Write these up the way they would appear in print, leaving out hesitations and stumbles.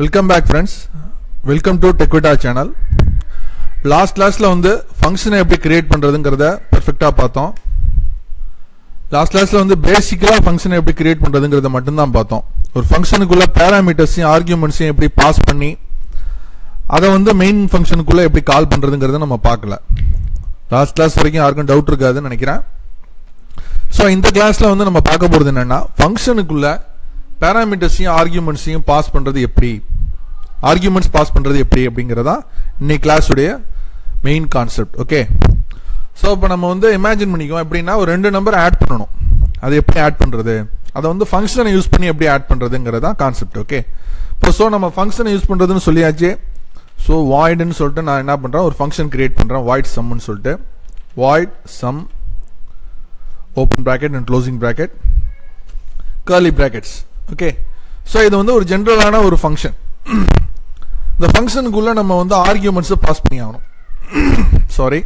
Welcome back friends. Welcome to TechVita channel. Last classல வந்து ஃபங்க்ஷனை எப்படி கிரியேட் பண்றதுங்கறத பெர்ஃபெக்ட்டா பார்த்தோம். லாஸ்ட் கிளாஸ்ல வந்து பேசிக்கலா ஃபங்க்ஷனை எப்படி கிரியேட் பண்றதுங்கறத மட்டும் தான் பார்த்தோம். ஒரு ஃபங்க்ஷனுக்குள்ள பாராமீட்டர்ஸையும் ஆர்குமெண்ட்ஸையும் எப்படி பாஸ் பண்ணி அதை வந்து மெயின் ஃபங்க்ஷனுக்குள்ள எப்படி கால் பண்றதுங்கறத நம்ம பார்க்கல. லாஸ்ட் கிளாஸ் வரைக்கும் யாருக்கும் டவுட் இருக்காதுன்னு நினைக்கிறேன். சோ இந்த கிளாஸ்ல வந்து நம்ம பார்க்க போறது என்னன்னா ஃபங்க்ஷனுக்குள்ள பாராமீட்டர்ஸையும் ஆர்குமெண்ட்ஸையும் பாஸ் பண்றது எப்படி, ஆர்குமெண்ட்ஸ் பாஸ் பண்றது எப்படி அப்படிங்கறதா இன்னைக்கு கிளாஸ் உடைய மெயின் கான்செப்ட். ஓகே, சோ இப்போ நம்ம வந்து இமேஜின் பண்ணிக்குவோம் எப்படின்னா ஒரு ரெண்டு நம்பர் ஆட் பண்ணணும். அது எப்படி ஆட் பண்றது, அதை வந்து ஃபங்க்ஷனை யூஸ் பண்ணி எப்படி ஆட் பண்றதுங்கிறதா கான்செப்ட். ஓகே, இப்போ ஸோ நம்ம ஃபங்க்ஷனை யூஸ் பண்றதுன்னு சொல்லியாச்சு. ஸோ வாய்டுன்னு சொல்லிட்டு நான் என்ன பண்றேன், ஒரு ஃபங்க்ஷன் கிரியேட் பண்றேன், வாய்ட் சம்னு சொல்லிட்டு. Void sum open bracket and closing bracket curly brackets. Okay, so இது வந்து ஒரு ஜென்ரலான ஒரு ஃபங்க்ஷன். இந்த ஃபங்க்ஷனுக்குள்ள நம்ம வந்து ஆர்குமெண்ட்ஸை பாஸ் பண்ணி ஆகணும். சாரி,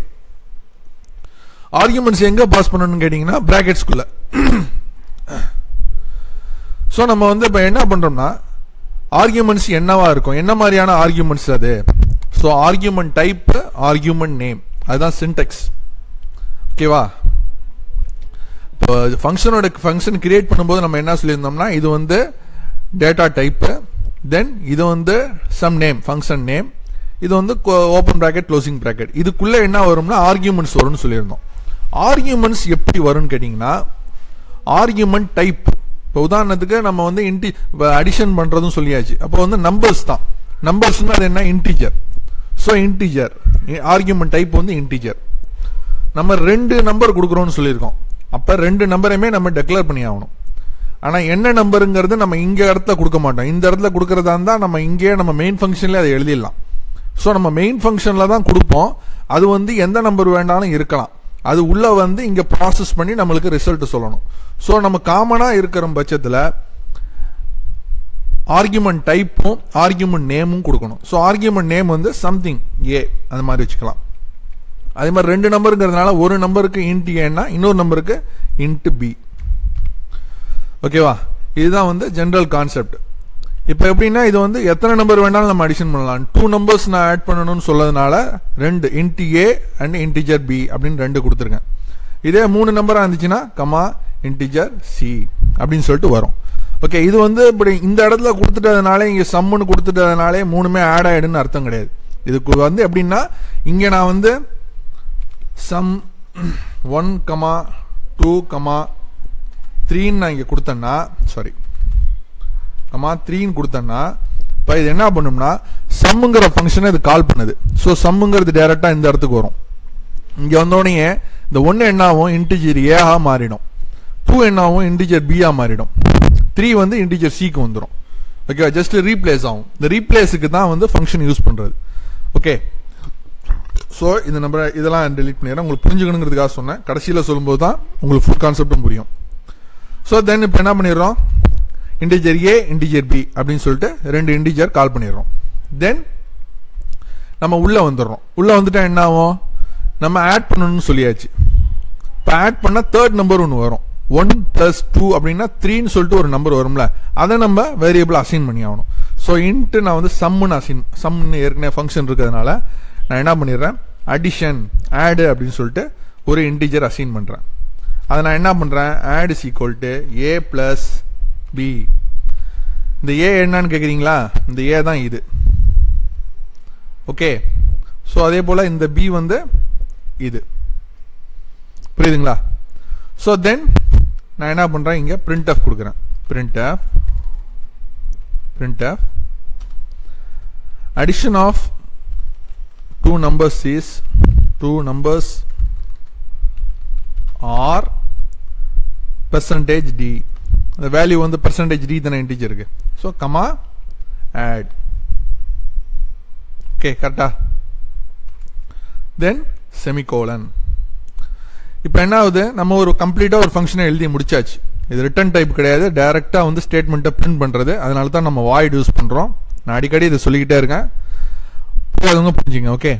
ஆர்குமெண்ட்ஸ் எங்க பாஸ் பண்ணணும்னு கேட்டீங்கன்னா பிராக்கெட்ஸ்குள்ள. ஸோ நம்ம வந்து இப்போ என்ன பண்றோம்னா ஆர்குமெண்ட்ஸ் என்னவா இருக்கும், என்ன மாதிரியான ஆர்குமெண்ட்ஸ் அது. So argument type, argument name, அதுதான் சின்டெக்ஸ். ஓகேவா, இப்போ ஃபங்க்ஷன் கிரியேட் பண்ணும்போது நம்ம என்ன சொல்லியிருந்தோம்னா இது வந்து டேட்டா டைப், தென் இது வந்து சம் நேம், ஃபங்க்ஷன் நேம், இது வந்து ஓப்பன் பிராக்கெட் க்ளோசிங் பிராக்கெட். இதுக்குள்ள என்ன வரும்னா ஆர்குமெண்ட்ஸ் வரும்னு சொல்லியிருந்தோம். ஆர்குமெண்ட்ஸ் எப்படி வரும்னு கேட்டிங்கன்னா ஆர்குமெண்ட் டைப். இப்போ உதாரணத்துக்கு நம்ம வந்து அடிஷன் பண்றதும் சொல்லியாச்சு. அப்போ வந்து நம்பர்ஸ் தான். நம்பர்ஸ்னா அது என்ன, integer. So integer argument type வந்து இன்டிஜர். நம்ம ரெண்டு நம்பர் கொடுக்குறோம்னு சொல்லியிருக்கோம். அப்போ ரெண்டு நம்பரையுமே நம்ம டெக்ளேர் பண்ணி ஆகணும். ஆனால் என்ன நம்பருங்கிறது நம்ம இங்கே இடத்துல கொடுக்க மாட்டோம். இந்த இடத்துல கொடுக்கறதா இருந்தால் நம்ம இங்கே நம்ம மெயின் ஃபங்க்ஷன்லேயே அதை எழுதிடலாம். ஸோ நம்ம மெயின் ஃபங்க்ஷனில் தான் கொடுப்போம். அது வந்து எந்த நம்பர் வேண்டாலும் இருக்கலாம். அது உள்ள வந்து இங்கே ப்ராசஸ் பண்ணி நம்மளுக்கு ரிசல்ட் சொல்லணும். ஸோ நம்ம காமனாக இருக்கிற பட்சத்தில் ஆர்குமெண்ட் டைப்பும் ஆர்குமெண்ட் நேமும் கொடுக்கணும். ஸோ ஆர்குமெண்ட் நேம் வந்து சம்திங் ஏ அந்த மாதிரி வச்சுக்கலாம். அதே மாதிரி ரெண்டு நம்பருங்கிறதுனால ஒரு நம்பருக்கு இன்ட் ஏன்னா இன்னொரு நம்பருக்கு இன்ட் பி. ஓகேவா, இதுதான் வந்து ஜெனரல் கான்செப்ட். இப்போ எப்படின்னா இது வந்து எத்தனை நம்பர் வேணாலும் நம்ம அடிஷன் பண்ணலாம். 2 நம்பர்ஸ் நான் ஆட் பண்ணணும்னு சொல்லதுனால ரெண்டு int A and integer B அப்படின்னு ரெண்டு கொடுத்துருக்கேன். இதே 3 நம்பராக இருந்துச்சுன்னா கமா இன்டிஜர் சி அப்படின்னு சொல்லிட்டு வரும். ஓகே, இது வந்து இப்படி இந்த இடத்துல கொடுத்துட்டதுனால இங்கே சம்முன்னு கொடுத்துட்டதுனாலே மூணுமே ஆட் ஆயிடுன்னு அர்த்தம் கிடையாது. இதுக்கு வந்து எப்படின்னா இங்கே நான் வந்து சம் 1, 2, 3 நான் இங்கே கொடுத்தேன்னா, சாரி கமா 3 கொடுத்தேன்னா இப்போ இது என்ன பண்ணும்னா சம்முங்கிற ஃபங்க்ஷனை இது கால் பண்ணுது. ஸோ சம்முங்கிறது டைரக்டா இந்த இடத்துக்கு வரும். இங்கே வந்தோடனே இந்த 1 என்ன ஆகும், இன்டிஜர் ஏஆ மாறிடும். 2 என்ன ஆகும், இன்டிஜர் பிஆ மாறிடும். 3 வந்து இன்டிஜர் சிக்கு வந்துடும். ஓகே, ஜஸ்ட் ரீப்ளேஸ் ஆகும். இந்த ரீப்ளேஸுக்கு தான் வந்து ஃபங்க்ஷன் யூஸ் பண்றது. ஓகே, ஸோ இந்த நம்பரை இதெல்லாம் டெலிட் பண்ணிடுறேன், உங்களுக்கு புரிஞ்சுக்கணுங்கிறதுக்காக சொன்னேன். கடைசியில் சொல்லும்போது தான் உங்களுக்கு ஃபுல் கான்செப்டும் புரியும். ஸோ தென் இப்போ என்ன பண்ணிடுறோம், இன்டிஜர் ஏ இன்டிஜர் பி அப்படின்னு சொல்லிட்டு ரெண்டு இன்டிஜர் கால் பண்ணிடுறோம். தென் நம்ம உள்ள வந்துடுறோம். உள்ள வந்துட்டா என்ன ஆகும், நம்ம ஆட் பண்ணணும்னு சொல்லியாச்சு. இப்போ ஆட் பண்ண தேர்ட் நம்பர் ஒன்று வரும். 1 + 2 அப்படின்னா 3ன்னு சொல்லிட்டு ஒரு நம்பர் வரும்ல, அதை நம்ம வேரியபிள் அசைன் பண்ணி ஆகணும். ஸோ இன்ட்டு நான் வந்து சம்னு ஏற்கனவே ஃபங்க்ஷன் இருக்கிறதுனால நான் என்ன பண்ணிடுறேன், அடிஷன் ஆடு அப்படின்னு சொல்லிட்டு ஒரு இன்டிஜர் அசைன் பண்றேன். அதை நான் என்ன பண்றேன், add is equal to A plus B. இந்த ஏ என்னன்னு கேட்குறீங்களா, இந்த ஏ தான் இது. ஓகே, ஸோ அதே போல இந்த பி வந்து இது. புரியுதுங்களா? ஸோ தென் நான் என்ன பண்றேன், இங்க printf கொடுக்குறேன். printf addition of two numbers is 2 numbers are percentage d. The value வந்து percentage d தான இன்டிஜர் இருக்கு. So comma add. ஓகே, கரெக்டா? தென் செமிகோலன். இப்போ என்ன ஆகுது, நம்ம ஒரு கம்ப்ளீட்டா ஒரு ஃபங்க்ஷனை எழுதி முடிச்சாச்சு. இது ரிட்டர்ன் டைப் கிடையாது, டைரக்டா வந்து ஸ்டேட்மெண்ட்டை பிரிண்ட் பண்றது. அதனால தான் நம்ம வாய்ட் யூஸ் பண்றோம். நான் அடிக்கடி இதை சொல்லிக்கிட்டே இருக்கேன், புரிஞ்சுங்க. ஓகே,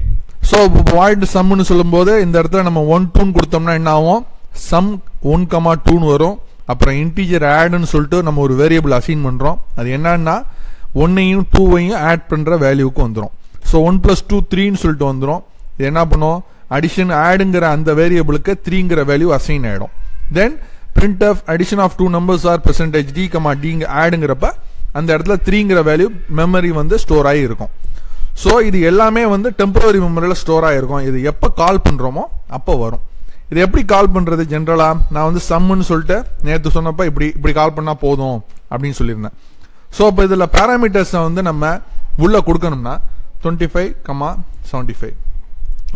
ஸோ வாய்ட் சம்னு சொல்லும்போது இந்த இடத்துல நம்ம 1, 2 கொடுத்தோம்னா என்ன ஆகும், சம் 1, 2 வரும். அப்புறம் இன்டிஜர் ஆட்னு சொல்லிட்டு நம்ம ஒரு வேரியபிள் அசைன் பண்றோம். அது என்னன்னா 1ஐயும் 2ஐயும் ஆட் பண்ணுற வேல்யூக்கு வந்துடும். ஸோ 1 + 2 3ன்னு சொல்லிட்டு வந்துடும். இது என்ன பண்ணும், அடிஷன் ஆடுங்கிற அந்த வேரியபிளுக்கு 3ங்கிற வேல்யூ அசைன் ஆகிடும். தென் printf addition of two numbers are percentage d, d ஆடுங்கிறப்ப அந்த இடத்துல 3ங்கிற வேல்யூ மெமரி வந்து ஸ்டோர் ஆகி இருக்கும். ஸோ இது எல்லாமே வந்து டெம்பரரி மெமரியில் ஸ்டோர் ஆகிருக்கும். இது எப்போ கால் பண்ணுறோமோ அப்போ வரும். இது எப்படி கால் பண்ணுறது? ஜென்ரலாக நான் வந்து சம்முன்னு சொல்லிட்டு நேற்று சொன்னப்போ இப்படி கால் பண்ணால் போதும் அப்படின்னு சொல்லியிருந்தேன். ஸோ இப்போ இதில் பேராமீட்டர்ஸை வந்து நம்ம உள்ளே கொடுக்கணும்னா 25,75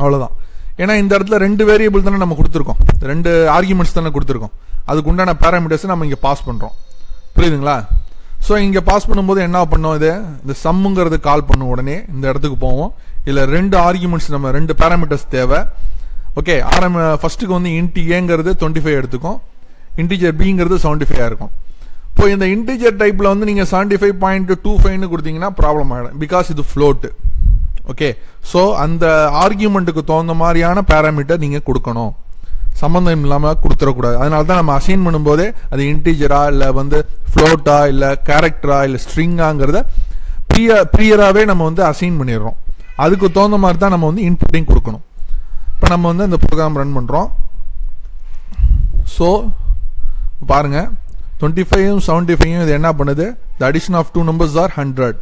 அவ்வளோதான். ஏன்னா இந்த இடத்துல 2 வேரியபிள் தானே நம்ம கொடுத்துருக்கோம், 2 ஆர்குமெண்ட்ஸ் தானே கொடுத்துருக்கோம். அதுக்கு உண்டான பேராமீட்டர்ஸை நம்ம இங்கே பாஸ் பண்ணுறோம். புரியுதுங்களா? ஸோ இங்கே பாஸ் பண்ணும்போது என்ன பண்ணோம், இது இந்த சம்முங்கிறது கால் பண்ணும் உடனே இந்த இடத்துக்கு போவோம். இதில் 2 ஆர்குமெண்ட்ஸ், நம்ம 2 பேராமீட்டர்ஸ் தேவை. ஓகே, ஃபர்ஸ்ட்டுக்கு வந்து இன்டி ஏங்கிறது 25 எடுத்துக்கும், இன்டிஜர் பிங்கிறது 75 இருக்கும். இப்போ இந்த இன்டிஜர் டைப்பில் வந்து நீங்கள் 75.25ன்னு கொடுத்தீங்கன்னா ப்ராப்ளம் ஆகிடும். பிகாஸ் இது ஃப்ளோட்டு. ஓகே, ஸோ அந்த ஆர்கியூமெண்ட்டுக்கு தகுந்த மாதிரியான பேராமீட்டர் நீங்கள் கொடுக்கணும், சம்மந்தம் இல்லாமல் கொடுத்துடக்கூடாது. அதனால தான் நம்ம அசைன் பண்ணும்போதே அது இன்டிஜரா இல்லை வந்து ஃப்ளோட்டா இல்லை கேரக்டரா இல்லை ஸ்ட்ரிங்காங்கிறத ப்ரியராகவே நம்ம வந்து அசைன் பண்ணிடுறோம். அதுக்கு தகுந்த மாதிரி தான் நம்ம வந்து இன்புட்டையும் கொடுக்கணும். இப்போ நம்ம வந்து இந்த ப்ரோக்ராம் ரன் பண்ணுறோம். ஸோ பாருங்கள், 25ம் 75ம் இது என்ன பண்ணுது, the addition of 2 numbers are 100.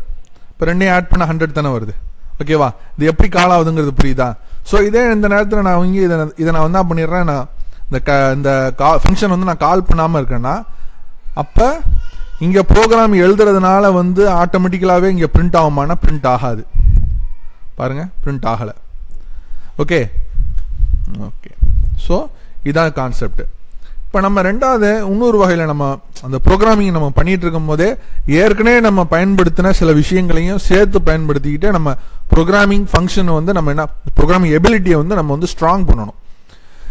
இப்போ 2ஐயும் ஆட் பண்ண 100 தானே வருது. ஓகேவா? இது எப்படி கால் ஆகுதுங்கிறது புரியுதா? ஸோ இதே இந்த நேரத்தில் நான் இங்கே இதை நான் என்ன பண்ணிடுறேன், நான் இந்த ஃபங்க்ஷன் வந்து நான் கால் பண்ணாமல் இருக்கேன்னா அப்போ இங்கே ப்ரோக்ராம் எழுதுறதுனால வந்து ஆட்டோமேட்டிக்கலாகவே இங்கே பிரிண்ட் ஆகுமானா பிரிண்ட் ஆகாது. பாருங்கள், பிரிண்ட் ஆகலை. ஓகே ஓகே ஸோ இதான் கான்செப்ட். இப்போ நம்ம ரெண்டாவது இன்னொரு வகையில் நம்ம அந்த ப்ரோக்ராமிங் நம்ம பண்ணிட்டு இருக்கும் போதே ஏற்கனவே நம்ம பயன்படுத்தின சில விஷயங்களையும் சேர்த்து பயன்படுத்திக்கிட்டு நம்ம ப்ரோக்ராமிங் ஃபங்க்ஷன் வந்து நம்ம என்ன ப்ரோக்ராமிங் எபிலிட்டியை வந்து நம்ம வந்து ஸ்ட்ராங் பண்ணணும்.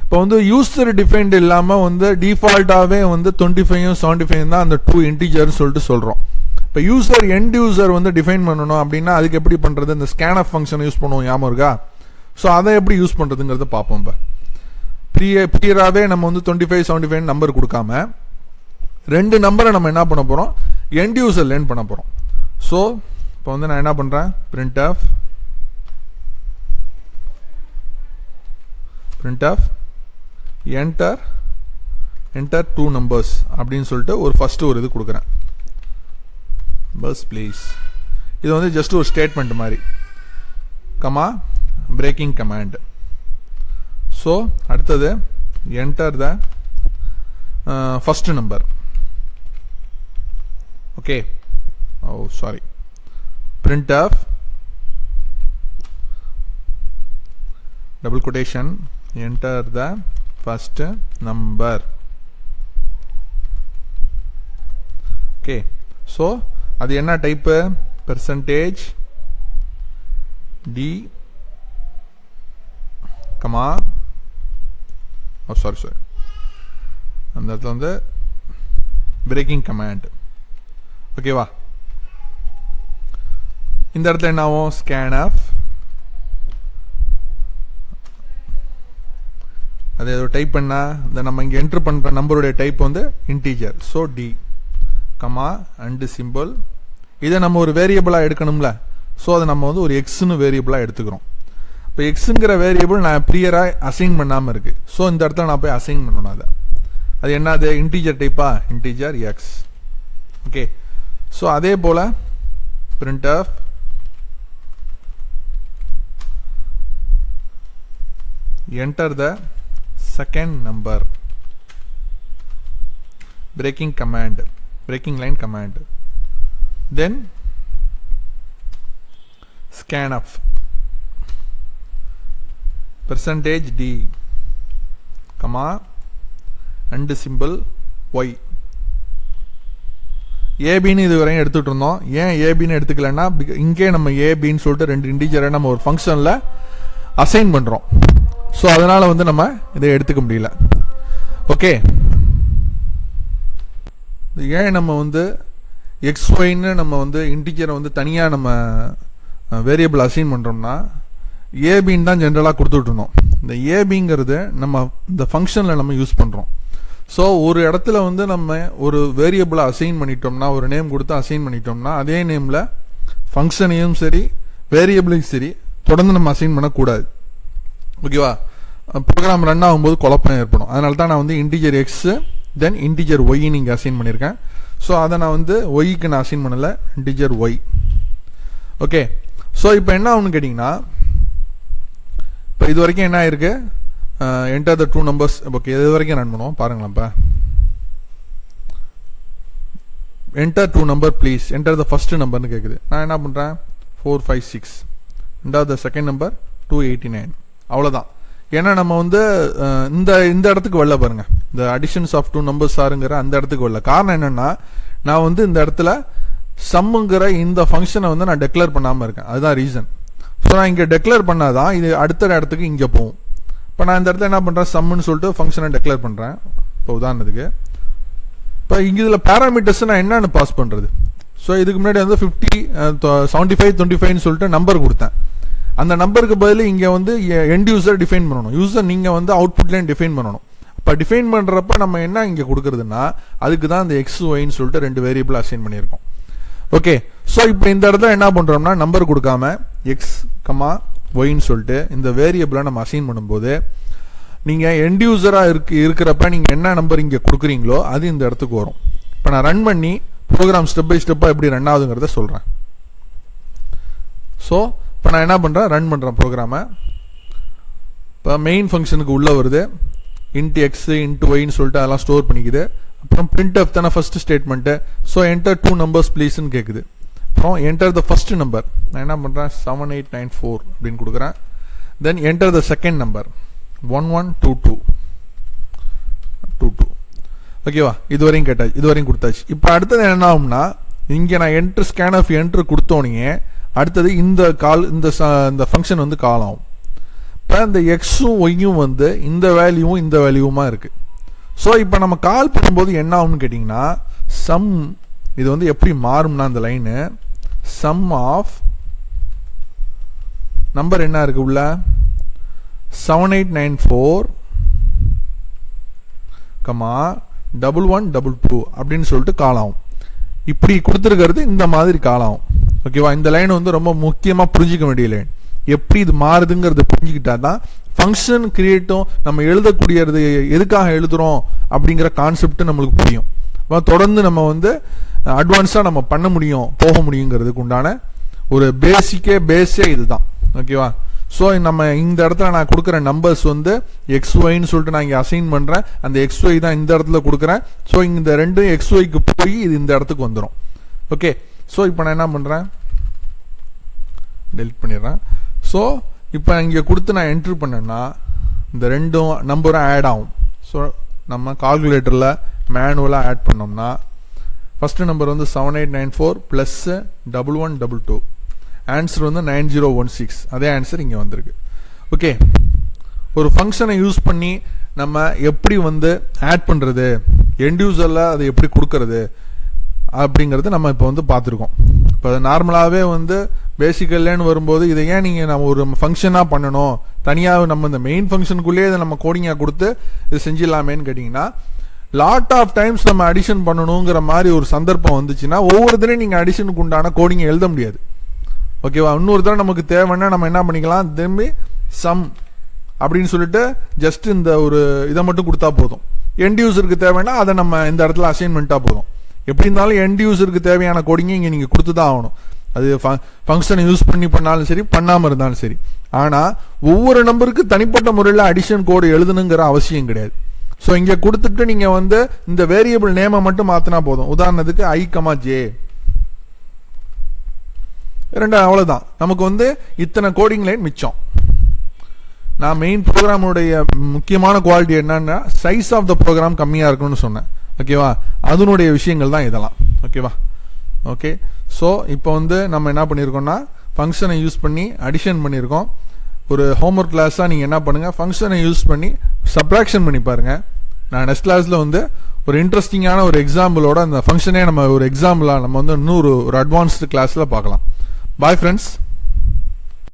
இப்போ வந்து யூசர் டிஃபைன்டு இல்லாமல் வந்து டிஃபால்ட்டாகவே வந்து 25ம் 75 தான் அந்த 2 இன்டிஜர்னு சொல்லிட்டு சொல்கிறோம். இப்போ யூசர் எண்ட் யூசர் வந்து டிஃபைன் பண்ணணும் அப்படின்னா அதுக்கு எப்படி பண்ணுறது, இந்த ஸ்கேன்அப் ஃபங்க்ஷனை யூஸ் பண்ணுவோம், ஞாபகம் இருக்கா? ஸோ அதை எப்படி யூஸ் பண்ணுறதுங்கிறத பார்ப்போம். இப்போ ப்ரியராகவே நம்ம வந்து 25 75 நம்பர் கொடுக்காம 2 நம்பரை நம்ம என்ன பண்ண போகிறோம், எண்ட் யூசர் லேர்ன் பண்ண போகிறோம். ஸோ இப்போ வந்து நான் என்ன பண்ணுறேன், printf enter 2 numbers அப்படின்னு சொல்லிட்டு ஃபர்ஸ்ட் ஒரு இது கொடுக்குறேன், பஸ் ப்ளீஸ். இது வந்து ஜஸ்ட் ஒரு ஸ்டேட்மெண்ட் மாதிரி, கமா பிரேக்கிங் கமாண்ட். ஸோ அடுத்தது enter the first number. Okay, oh sorry, printf double quotation enter the first number. Okay, so அது என்ன type, percentage d comma sorry அந்த இடத்துல வந்து பிரேக்கிங் கமாண்ட். ஓகேவா? இந்த இடத்துல என்ன ஆகும், ஸ்கேன்அப், அது ஏதோ டைப் பண்ணா இந்த நம்ம இங்கே என்ட்ரு பண்ணுற நம்பருடைய டைப் வந்து integer. So d comma and simple. இதை நம்ம ஒரு வேரியபிளாக எடுக்கணும்ல, ஸோ அதை நம்ம வந்து ஒரு எக்ஸ்னு வேரியபிளாக எடுத்துக்கிறோம். இப்போ எக்ஸுங்கிற வேரியபிள் நான் ப்ரியராக அசைன் பண்ணாமல் இருக்குது. ஸோ இந்த இடத்துல நான் போய் அசைன் பண்ணணும். அது என்னது, இன்டீஜர் டைப்பா, இன்டீஜர் எக்ஸ். ஓகே, ஸோ அதே போல் printf enter the second number, breaking line command, then scanf percentage d comma and symbol y. ஏபின்னு இது வரையும் எடுத்துகிட்டு இருந்தோம். ஏன் ஏபின்னு எடுத்துக்கலன்னா இங்கே நம்ம ஏபின்னு சொல்லிட்டு 2 இன்டிஜரை நம்ம ஒரு ஃபங்க்ஷனில் அசைன் பண்ணுறோம். ஸோ அதனால் வந்து நம்ம இதை எடுத்துக்க முடியல. ஓகே, ஏன் நம்ம வந்து எக்ஸ்ஒய்ன்னு நம்ம வந்து இன்டிஜரை வந்து தனியாக நம்ம வேரியபிள் அசைன் பண்ணுறோம்னா ஏபின்னு தான் ஜென்ரலாக கொடுத்துட்டு இருந்தோம். இந்த ஏபிங்கிறது நம்ம இந்த ஃபங்க்ஷனில் நம்ம யூஸ் பண்ணுறோம். ஸோ ஒரு இடத்துல வந்து நம்ம ஒரு வேரியபிளை அசைன் பண்ணிட்டோம்னா, ஒரு நேம் கொடுத்து அசைன் பண்ணிட்டோம்னா, அதே நேமில் ஃபங்க்ஷனையும் சரி வேரியபிளையும் சரி தொடர்ந்து நம்ம அசைன் பண்ணக்கூடாது. ஓகேவா? ப்ரோக்ராம் ரன் ஆகும்போது குழப்பம் ஏற்படும். அதனால தான் நான் வந்து இன்டிஜர் எக்ஸ் தென் இன்டிஜர் ஒய் நீங்கள் அசைன் பண்ணியிருக்கேன். ஸோ அதை நான் வந்து ஒய்க்கு நான் அசைன் பண்ணலை, இன்டிஜர் ஒய். ஓகே, ஸோ இப்போ என்ன ஆகும்னு கேட்டிங்கன்னா, இப்போ இது வரைக்கும் என்ன ஆயிருக்கு, என்டர் த 2 numbers. ஓகே, இது வரைக்கும் ரன் பண்ணுவோம் பாருங்களேன். இப்போ enter 2 number please, enter the first நம்பர்னு கேட்குது. நான் என்ன பண்ணுறேன், 456. Enter the second number 289. அவ்வளோதான். ஏன்னா நம்ம வந்து இந்த இடத்துக்கு வரல பாருங்க, இந்த அடிஷன்ஸ் ஆஃப் 2 numbers ஆருங்கிற அந்த இடத்துக்கு வரல. காரணம் என்னன்னா, நான் வந்து இந்த இடத்துல சம்முங்கிற இந்த ஃபங்க்ஷனை வந்து நான் டெக்ளேர் பண்ணாமல் இருக்கேன். அதுதான் ரீசன். ஸோ நான் இங்கே டெக்ளேர் பண்ணாதான் இது அடுத்த இடத்துக்கு இங்கே போகும். இப்போ நான் இந்த இடத்துல என்ன பண்ணுறேன், சம்முன்னு சொல்லிட்டு ஃபங்க்ஷனை டெக்ளேர் பண்ணுறேன். இப்போ உதாரணத்துக்கு இப்போ இங்கே இதில் பேராமீட்டர்ஸ் நான் என்னென்னு பாஸ் பண்ணுறது. ஸோ இதுக்கு முன்னாடி வந்து 50 75 25ன்னு சொல்லிட்டு நம்பர் கொடுத்தேன். அந்த நம்பருக்கு பதில் இங்கே வந்து எண்ட் யூசர் டிஃபைன் பண்ணணும். யூசர் நீங்கள் வந்து அவுட்புட்லேயும் டிஃபைன் பண்ணணும். இப்போ டிஃபைன் பண்ணுறப்ப நம்ம என்ன இங்கே கொடுக்குறதுன்னா, அதுக்கு தான் இந்த எக்ஸ் ஒய்ன்னு சொல்லிட்டு 2 வேரியபிள் அசைன் பண்ணியிருக்கோம். ஓகே, ஸோ இப்போ இந்த இடத்துல என்ன பண்ணுறோம்னா, நம்பர் கொடுக்காம எக்ஸ் ஒய்ன்னு சொல்லிட்டு இந்த வேரியபிளை நம்ம அசைன் பண்ணும்போது, நீங்கள் எண்ட் யூசராக இருக்கிறப்ப நீங்கள் என்ன நம்பர் இங்கே கொடுக்குறீங்களோ அது இந்த இடத்துக்கு வரும். இப்போ நான் ரன் பண்ணி ப்ரோக்ராம் ஸ்டெப் பை ஸ்டெப்பாக எப்படி ரன் ஆகுதுங்கிறத சொல்கிறேன். ஸோ இப்போ நான் என்ன பண்ணுறேன், ரன் பண்ணுறேன் ப்ரோக்ராமை. இப்போ மெயின் ஃபங்க்ஷனுக்கு உள்ளே வருது, இன்ட் எக்ஸ் இன்ட் ஒய்ன்னு சொல்லிட்டு அதெல்லாம் ஸ்டோர் பண்ணிக்குது. அப்புறம் printf தானே first statement. So enter 2 numbers ப்ளீஸ்ன்னு கேட்குது. அப்புறம் என்டர் த ஃபர்ஸ்ட் நம்பர், நான் என்ன பண்ணுறேன் 7894 அப்படின்னு கொடுக்குறேன். தென் என்டர் த செகண்ட் நம்பர் 1122. ஓகேவா? இதுவரையும் கேட்டாச்சு, இதுவரையும் கொடுத்தாச்சு. இப்போ அடுத்தது என்ன ஆகும்னா, இங்கே நான் என்ட்ரு ஸ்கேன் ஆஃப் என்ட்ரு கொடுத்தோன்னே அடுத்தது இந்த ஃபங்க்ஷன் வந்து கால் ஆகும். இப்போ இந்த எக்ஸும் ஒய்யும் வந்து இந்த வேல்யூவும் இந்த வேல்யூவுமா இருக்கு. ஸோ இப்போ நம்ம கால் பண்ணும்போது என்ன ஆகும்னு கேட்டிங்கன்னா, சம் இது வந்து எப்படி மாறும்னா, இந்த லைனு சம் ஆஃப் நம்பர் என்ன இருக்கு உள்ள 7894 1122 அப்படின்னு சொல்லிட்டு கால் ஆகும். இப்படி கொடுத்துருக்கிறது இந்த மாதிரி கால் ஆகும். ஓகேவா? இந்த லைன் வந்து ரொம்ப முக்கியமாக புரிஞ்சிக்க வேண்டிய லைன். எப்படி இது மாறுதுங்கிறத புரிஞ்சுக்கிட்டா தான் ஃபங்க்ஷன் கிரியேட்டும் நம்ம எழுதக்கூடியது எதுக்காக எழுதுறோம் அப்படிங்கிற கான்செப்ட் நம்மளுக்கு புரியும். தொடர்ந்து நம்ம வந்து அட்வான்ஸாக நம்ம பண்ண முடியும், போக முடியுங்கிறதுக்கு உண்டான ஒரு பேஸே இதுதான். ஓகேவா? ஸோ நம்ம இந்த இடத்துல நான் கொடுக்குற நம்பர்ஸ் வந்து எக்ஸ் ஒய்ன்னு சொல்லிட்டு நான் இங்கே அசைன் பண்ணுறேன். அந்த எக்ஸ் ஒய் தான் இந்த இடத்துல கொடுக்குறேன். ஸோ இந்த ரெண்டும் எக்ஸ் ஒய்க்கு போய் இது இந்த இடத்துக்கு வந்துடும். ஓகே, ஸோ இப்போ நான் என்ன பண்ணுறேன், டெலிட் பண்ணிடுறேன். ஸோ இப்போ இங்கே கொடுத்து நான் என்ட்ரு பண்ணேன்னா இந்த ரெண்டும் நம்பரும் ஆட் ஆகும். ஸோ நம்ம கால்குலேட்டரில் மேனுவலாக ஆட் பண்ணோம்னா ஃபஸ்ட்டு நம்பர் வந்து 7894 ப்ளஸ் 1122, ஆன்சர் வந்து 9016. அதே ஆன்சர் இங்கே வந்திருக்கு. ஓகே, ஒரு ஃபங்க்ஷனை யூஸ் பண்ணி நம்ம எப்படி வந்து ஆட் பண்ணுறது, எண்ட் யூசரில் அதை எப்படி கொடுக்கறது அப்படிங்கிறது நம்ம இப்போ வந்து பார்த்துருக்கோம். இப்போ நார்மலாகவே வந்து பேசிக்கல்லேன்னு வரும்போது இதை ஏன் நீங்கள் நம்ம ஒரு ஃபங்க்ஷனாக பண்ணணும், தனியாக நம்ம இந்த மெயின் ஃபங்க்ஷனுக்குள்ளேயே இதை நம்ம கோடிங்காக கொடுத்து இது செஞ்சிடலாமேன்னு கேட்டிங்கன்னா, லாட் ஆஃப் டைம்ஸ் நம்ம அடிஷன் பண்ணணுங்கிற மாதிரி ஒரு சந்தர்ப்பம் வந்துச்சுன்னா ஒவ்வொரு தடவையும் நீங்கள் அடிஷனுக்கு உண்டான கோடிங்கை எழுத முடியாது. ஓகேவா? இன்னொரு தடவை நமக்கு தேவைன்னா நம்ம என்ன பண்ணிக்கலாம், திரும்பி சம் அப்படின்னு சொல்லிட்டு ஜஸ்ட் இந்த ஒரு இதை மட்டும் கொடுத்தா போதும். எண்ட் யூசருக்கு தேவைன்னா அதை நம்ம இந்த இடத்துல அசைன்மெண்ட்டாக போதும். எப்படி இருந்தாலும் எண்ட் யூசருக்கு தேவையான கோடிங்கை இங்கே நீங்கள் கொடுத்து தான் ஆகணும். அது ஃபங்க்ஷனை யூஸ் பண்ணாலும் சரி, பண்ணாமல் இருந்தாலும் சரி. ஆனால் ஒவ்வொரு நம்பருக்கு தனிப்பட்ட முறையில் அடிஷன் கோடு எழுதணுங்கிற அவசியம் கிடையாது. ஸோ இங்கே கொடுத்துட்டு நீங்கள் வந்து இந்த வேரியபிள் நேமை மட்டும் மாற்றினா போதும். உதாரணத்துக்கு i, j ரெண்டாவது, அவ்வளோதான். நமக்கு வந்து இத்தனை கோடிங் லைன் மிச்சம். நான் மெயின் ப்ரோக்ராமுடைய முக்கியமான குவாலிட்டி என்னன்னா, சைஸ் ஆஃப் த ப்ரோக்ராம் கம்மியாக இருக்குன்னு சொன்னேன். ஓகேவா? அதனுடைய விஷயங்கள் தான் இதெல்லாம். ஓகேவா? ஓகே, ஸோ இப்போ வந்து நம்ம என்ன பண்ணியிருக்கோம்னா, ஃபங்க்ஷனை யூஸ் பண்ணி அடிஷன் பண்ணியிருக்கோம். ஒரு ஹோம்ஒர்க் கிளாஸாக நீங்கள் என்ன பண்ணுங்கள், ஃபங்க்ஷனை யூஸ் பண்ணி சப்ராக்ஷன் பண்ணி பாருங்கள். நான் நெக்ஸ்ட் கிளாஸில் வந்து ஒரு இன்ட்ரெஸ்டிங்கான ஒரு எக்ஸாம்பிளோட அந்த ஃபங்க்ஷனே நம்ம ஒரு எக்ஸாம்பிளாக நம்ம வந்து இன்னொரு அட்வான்ஸ்டு கிளாஸில் பார்க்கலாம். Bye friends.